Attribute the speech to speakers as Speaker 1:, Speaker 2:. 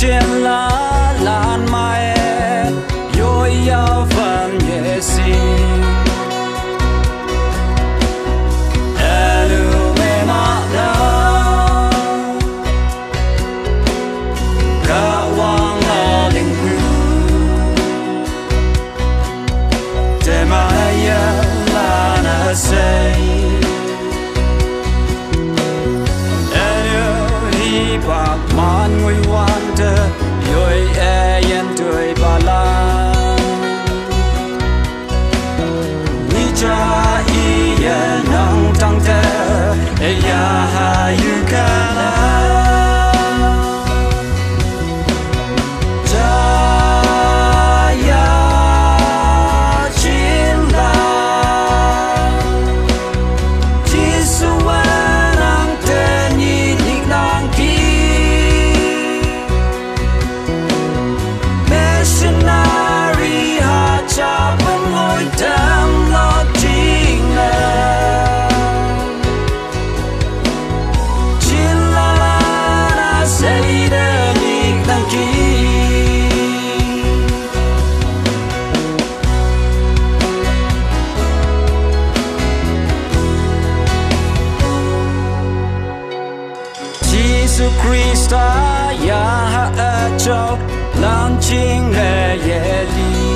Speaker 1: trên lá lan mai yo ya van ye sin elu me ma la ka wang la ling hu te ma ya la na say bạc man ngồi quan tơ yoi e yen tuổi ba la ni cha i ya nang tang te e ya ha yu ka la cha ya chin la jisu wa nang te ni nik nang ki Christa ya ha cho lang ching le ye li